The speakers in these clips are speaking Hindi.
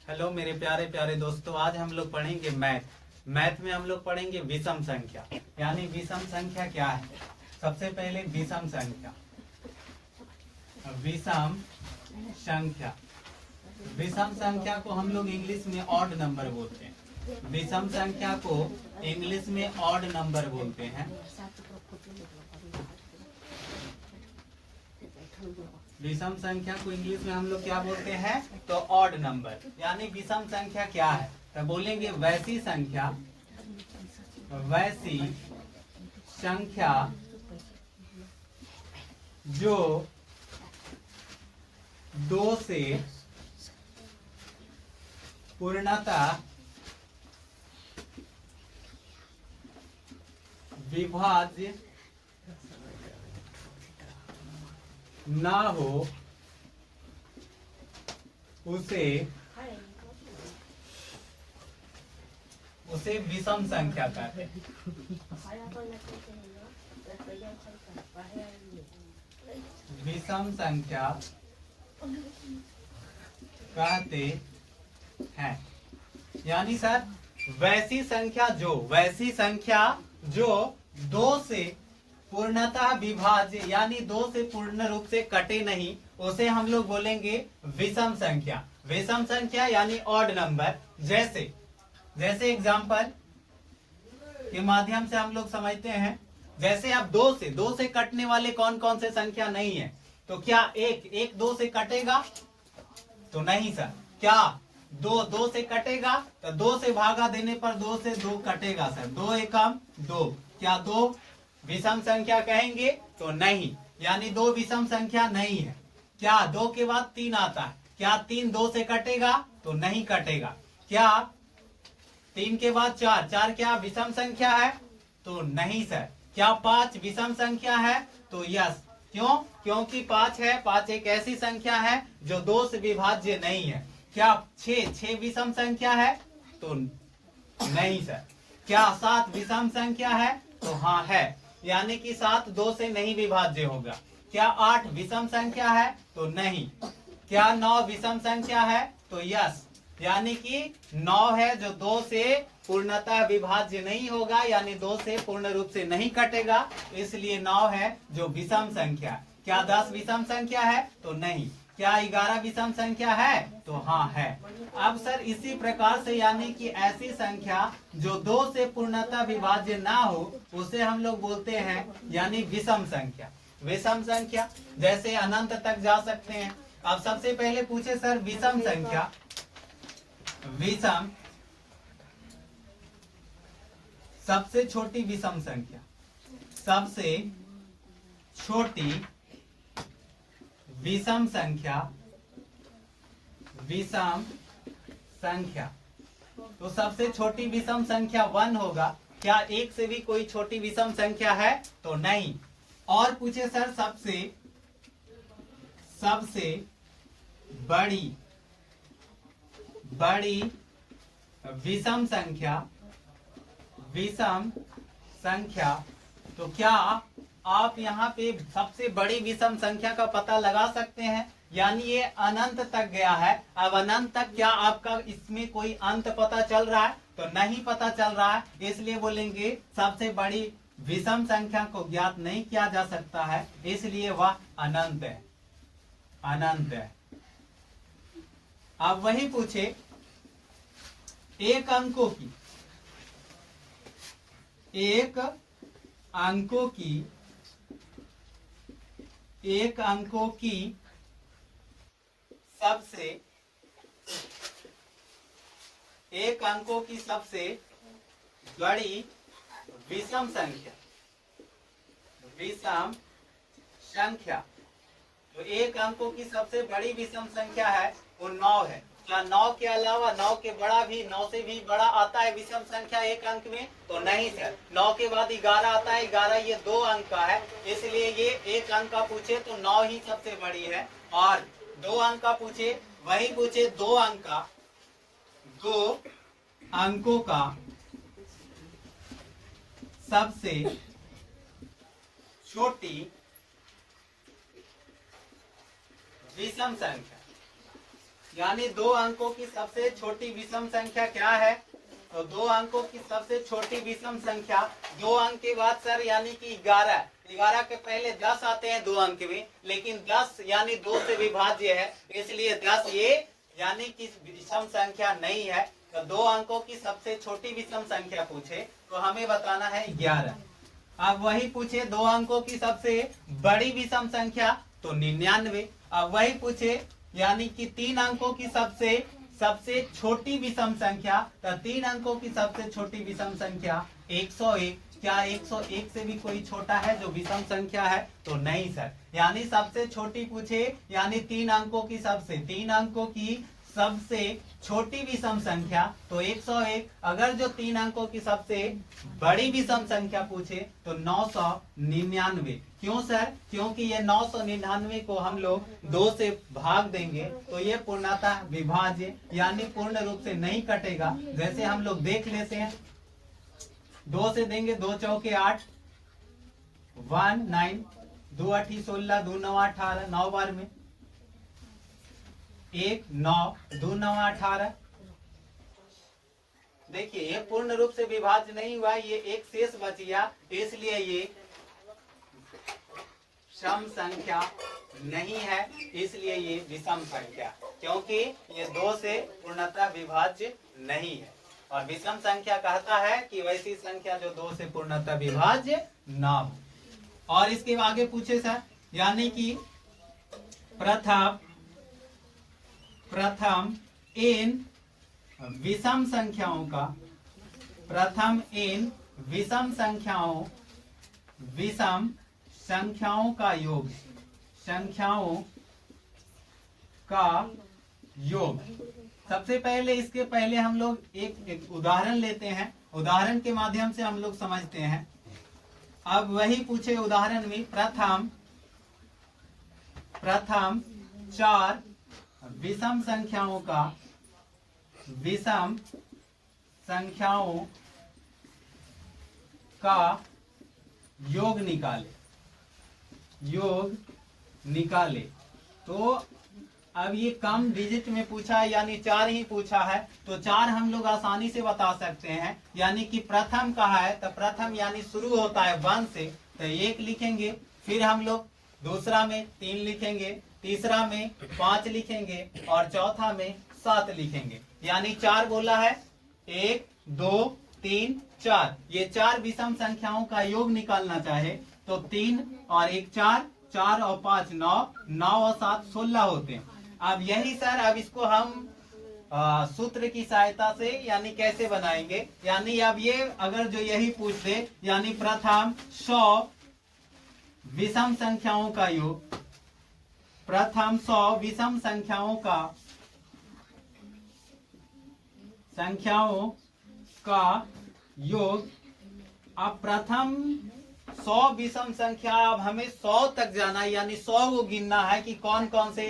हेलो मेरे प्यारे प्यारे दोस्तों, आज हम लोग पढ़ेंगे मैथ में हम लोग पढ़ेंगे विषम संख्या। यानी विषम संख्या क्या है। सबसे पहले विषम संख्या विषम संख्या को हम लोग इंग्लिश में ऑड नंबर बोलते हैं। विषम संख्या को इंग्लिश में ऑड नंबर बोलते हैं। विषम संख्या को इंग्लिश में हम लोग क्या बोलते हैं, तो ऑड नंबर। यानी विषम संख्या क्या है, तो बोलेंगे वैसी संख्या जो 2 से पूर्णतः विभाज्य ना हो उसे विषम संख्या कहते हैं। विषम संख्या कहते हैं। यानी सर वैसी संख्या जो 2 से पूर्णतः विभाज्य यानी 2 से पूर्ण रूप से कटे नहीं, उसे हम लोग बोलेंगे विषम संख्या। विषम संख्या यानी ऑड नंबर। जैसे एग्जांपल के माध्यम से हम लोग समझते हैं। जैसे अब 2 से कटने वाले कौन कौन से संख्या नहीं है, तो क्या एक 2 से कटेगा, तो नहीं सर। क्या 2 से कटेगा, तो 2 से भागा देने पर 2 से 2 कटेगा सर। 2 एकम 2, क्या 2 विषम संख्या कहेंगे, तो नहीं। यानी 2 विषम संख्या नहीं है। क्या 2 के बाद 3 आता है, क्या 3 2 से कटेगा, तो नहीं कटेगा। क्या 3 के बाद 4 क्या विषम संख्या है, तो नहीं सर। क्या 5 विषम संख्या है, तो यस। क्यों? क्योंकि 5 है। 5 एक ऐसी संख्या है जो 2 से विभाज्य नहीं है। क्या 6 विषम संख्या है, तो नहीं सर। क्या 7 विषम संख्या है, तो हाँ है। यानी कि 7 2 से नहीं विभाज्य होगा। क्या 8 विषम संख्या है, तो नहीं। क्या 9 विषम संख्या है, तो यस। यानी कि 9 है जो 2 से पूर्णतः विभाज्य नहीं होगा, यानी 2 से पूर्ण रूप से नहीं कटेगा, इसलिए 9 है जो विषम संख्या। क्या 10 विषम संख्या है, तो नहीं। क्या 11 विषम संख्या है, तो हाँ है। अब सर इसी प्रकार से यानी कि ऐसी संख्या जो 2 से पूर्णतः विभाज्य ना हो, उसे हम लोग बोलते हैं यानी विषम संख्या। विषम संख्या जैसे अनंत तक जा सकते हैं। अब सबसे पहले पूछे सर विषम संख्या, सबसे छोटी विषम संख्या, सबसे छोटी विषम संख्या, तो सबसे छोटी विषम संख्या 1 होगा। क्या 1 से भी कोई छोटी विषम संख्या है, तो नहीं। और पूछे सर सबसे बड़ी विषम संख्या, तो क्या आप यहाँ पे सबसे बड़ी विषम संख्या का पता लगा सकते हैं। यानी ये अनंत तक गया है। अब अनंत तक क्या आपका इसमें कोई अंत पता चल रहा है, तो नहीं पता चल रहा है। इसलिए बोलेंगे सबसे बड़ी विषम संख्या को ज्ञात नहीं किया जा सकता है, इसलिए वह अनंत है। अब वही पूछे एक अंकों की सबसे बड़ी विषम संख्या, तो एक अंकों की सबसे बड़ी विषम संख्या है वो 9 है। क्या 9 के अलावा 9 के बड़ा भी 9 से भी बड़ा आता है विषम संख्या एक अंक में, तो नहीं सर। 9 के बाद 11 आता है। 11 ये 2 अंक का है, इसलिए ये एक अंक का पूछे तो 9 ही सबसे बड़ी है। और 2 अंक का पूछे, वही पूछे 2 अंकों का सबसे छोटी विषम संख्या, यानी 2 अंकों की सबसे छोटी विषम संख्या क्या है? तो 2 अंकों की सबसे छोटी विषम संख्या 2 अंक के बाद सर यानी कि 11 के पहले 10 आते हैं 2 अंक में, लेकिन 10 यानी 2 से विभाज्य है, इसलिए 10 ये यानी कि विषम संख्या नहीं है। तो 2 अंकों की सबसे छोटी विषम संख्या पूछे तो हमें बताना है 11। अब वही पूछे 2 अंकों की सबसे बड़ी विषम संख्या तो 99। अब वही पूछे यानी कि 3 अंकों की सबसे छोटी विषम संख्या, तो 3 अंकों की सबसे छोटी विषम संख्या 101। क्या 101 से भी कोई छोटा है जो विषम संख्या है? तो नहीं सर। यानी सबसे छोटी पूछे यानी 3 अंकों की सबसे छोटी विषम संख्या तो 101। अगर जो 3 अंकों की सबसे बड़ी विषम संख्या पूछे तो 999। क्यों सर? क्योंकि ये 999 को हम लोग 2 से भाग देंगे तो ये पूर्णतः विभाज्य यानी पूर्ण रूप से नहीं कटेगा। जैसे हम लोग देख लेते हैं, 2 से देंगे 2 चौके 8, 1 9, 2 8 16, 2 9 18, 9 बार में 1 9, 2 9 18। देखिए ये पूर्ण रूप से विभाज्य नहीं हुआ, ये एक शेष बच गया, इसलिए ये सम संख्या नहीं है, इसलिए ये विषम संख्या, क्योंकि ये 2 से पूर्णतः विभाज्य नहीं है। और विषम संख्या कहता है कि वैसी संख्या जो 2 से पूर्णतः विभाज्य ना हो। और इसके आगे पूछे सर यानी कि प्रथम इन विषम संख्याओं का योग, सबसे पहले इसके पहले हम लोग एक उदाहरण लेते हैं, उदाहरण के माध्यम से हम लोग समझते हैं। अब वही पूछे उदाहरण में प्रथम 4 विषम संख्याओं का योग निकाले। तो अब ये कम डिजिट में पूछा है यानी 4 ही पूछा है, तो 4 हम लोग आसानी से बता सकते हैं। यानी कि प्रथम कहा है तो प्रथम यानी शुरू होता है 1 से, तो 1 लिखेंगे, फिर हम लोग दूसरा में 3 लिखेंगे, तीसरा में 5 लिखेंगे और चौथा में 7 लिखेंगे। यानी 4 बोला है, 1 2 3 4। ये 4 विषम संख्याओं का योग निकालना चाहे तो 3 और 1 4, 4 और 5 9, 9 और 7 16 होते हैं। अब यही सर अब इसको हम सूत्र की सहायता से यानी कैसे बनाएंगे, यानी अब ये अगर जो यही पूछ दे यानी प्रथम 100 विषम संख्याओं का योग, प्रथम 100 विषम संख्याओं का योग। अब प्रथम 100 विषम संख्या, अब हमें 100 तक जाना है यानी 100 को गिनना है कि कौन कौन से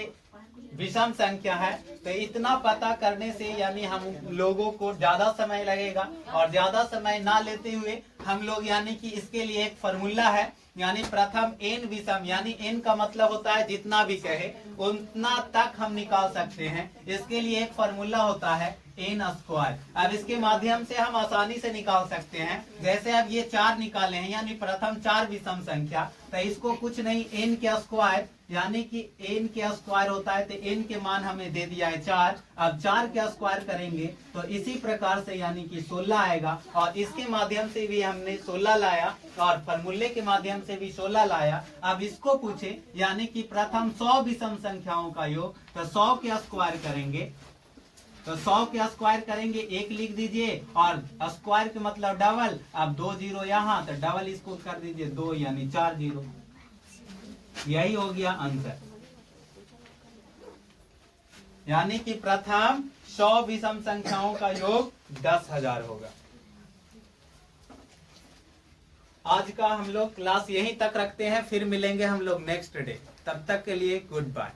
विषम संख्या है। तो इतना पता करने से यानी हम लोगों को ज्यादा समय लगेगा, और ज्यादा समय ना लेते हुए हम लोग यानी कि इसके लिए एक फॉर्मूला है, यानी प्रथम n विषम, यानी n का मतलब होता है जितना भी कहे उतना तक हम निकाल सकते हैं। इसके लिए एक फॉर्मूला होता है n स्क्वायर। अब इसके माध्यम से हम आसानी से निकाल सकते हैं। जैसे अब ये 4 निकाले हैं यानी प्रथम 4 विषम संख्या, तो इसको कुछ नहीं n के स्क्वायर यानी कि n के स्क्वायर होता है, तो n के मान हमें दे दिया है 4। अब 4 के स्क्वायर करेंगे तो इसी प्रकार से यानी कि 16 आएगा, और इसके माध्यम से भी हमने 16 लाया और फॉर्मूले के माध्यम से भी 16 लाया। अब इसको पूछे यानी कि प्रथम 100 विषम संख्याओं का योग, तो 100 के स्क्वायर करेंगे, तो 100 के स्क्वायर करेंगे 1 लिख दीजिए, और स्क्वायर के मतलब डबल। अब 2 0 यहाँ, तो डबल इसको कर दीजिए 2 यानी 4 0। यही हो गया आंसर। यानी कि प्रथम 100 विषम संख्याओं का योग 10,000 होगा। आज का हम लोग क्लास यहीं तक रखते हैं, फिर मिलेंगे हम लोग नेक्स्ट डे। तब तक के लिए गुड बाय।